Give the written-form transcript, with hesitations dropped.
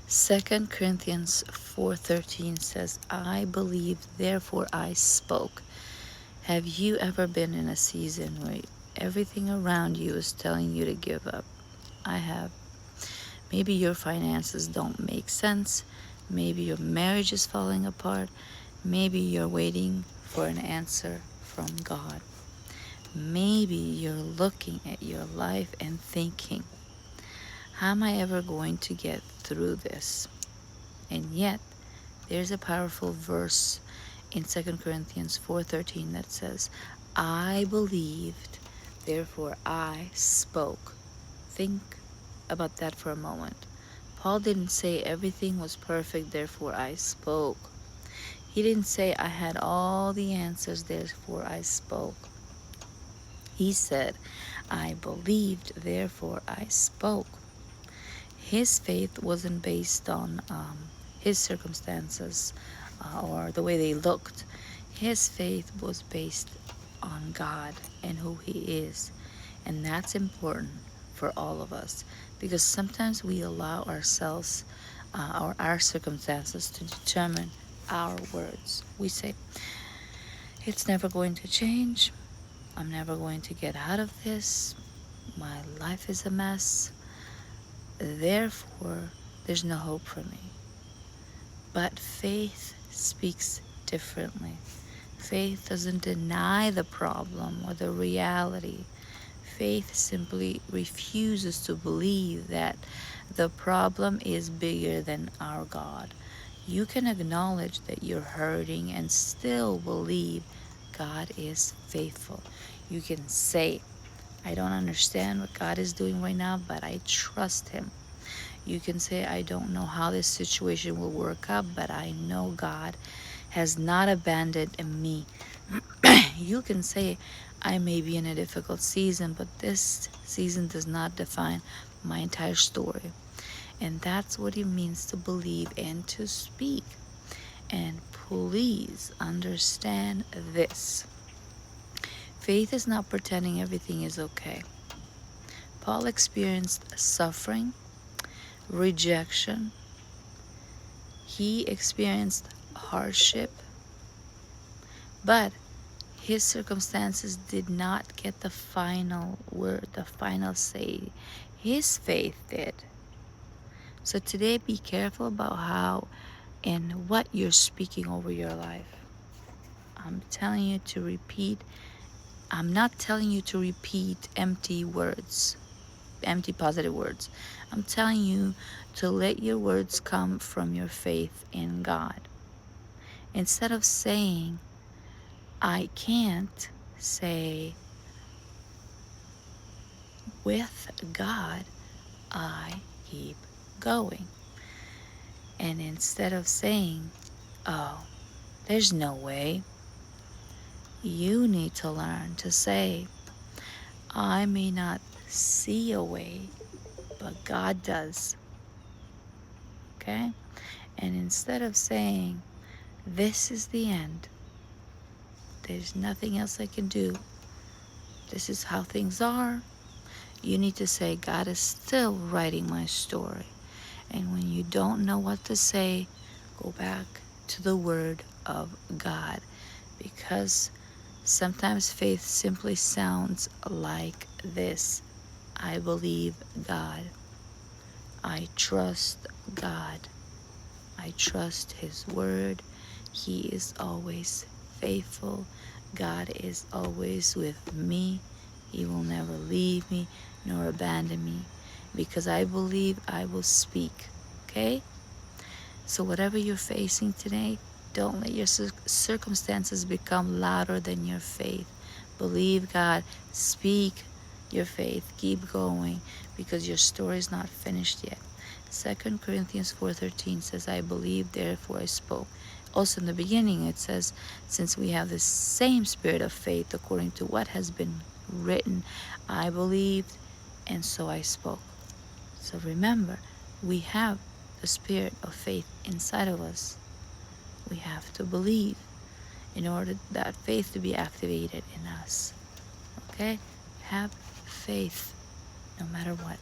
2 Corinthians 4:13 says, I believe, therefore I spoke. Have you ever been in a season where everything around you is telling you to give up? I have. Maybe your finances don't make sense. Maybe your marriage is falling apart. Maybe you're waiting for an answer from God. Maybe you're looking at your life and thinking, how am I ever going to get through this? And yet, there's a powerful verse in 2 Corinthians 4:13 that says, I believed, therefore I spoke. Think about that for a moment. Paul didn't say everything was perfect, therefore I spoke. He didn't say I had all the answers, therefore I spoke. He said, I believed, therefore I spoke. His faith wasn't based on his circumstances or the way they looked. His faith was based on God and who He is. And that's important for all of us, because sometimes we allow ourselves or our circumstances to determine our words. We say, it's never going to change. I'm never going to get out of this. My life is a mess. Therefore, there's no hope for me. But faith speaks differently. Faith doesn't deny the problem or the reality. Faith simply refuses to believe that the problem is bigger than our God. You can acknowledge that you're hurting and still believe God is faithful. You can say, I don't understand what God is doing right now, but I trust Him. You can say, I don't know how this situation will work out, but I know God has not abandoned me. You can say, I may be in a difficult season, but this season does not define my entire story. And that's what it means to believe and to speak. And please understand this. Faith is not pretending everything is okay. Paul experienced suffering, rejection. He experienced hardship, but his circumstances did not get the final word, the final say. His faith did. So today, be careful about how and what you're speaking over your life. I'm telling you to repeat. I'm not telling you to repeat empty words, empty positive words. I'm telling you to let your words come from your faith in God. Instead of saying, I can't, say, with God, I keep going. And instead of saying, oh, there's no way, you need to learn to say, I may not see a way, but God does. Okay? And instead of saying, this is the end, there's nothing else I can do, this is how things are, you need to say, God is still writing my story. And when you don't know what to say, go back to the Word of God. Because sometimes faith simply sounds like this. I believe God. I trust God. I trust His Word. He is always faithful. God is always with me. He will never leave me nor abandon me. Because I believe, I will speak. Okay? So whatever you're facing today, don't let your circumstances become louder than your faith. Believe God. Speak your faith. Keep going, because your story is not finished yet. 2 Corinthians 4:13 says, I believe, therefore I spoke. Also in the beginning it says, since we have the same spirit of faith according to what has been written, I believed and so I spoke. So remember, we have the spirit of faith inside of us. We have to believe in order that faith to be activated in us. Okay? Have faith no matter what.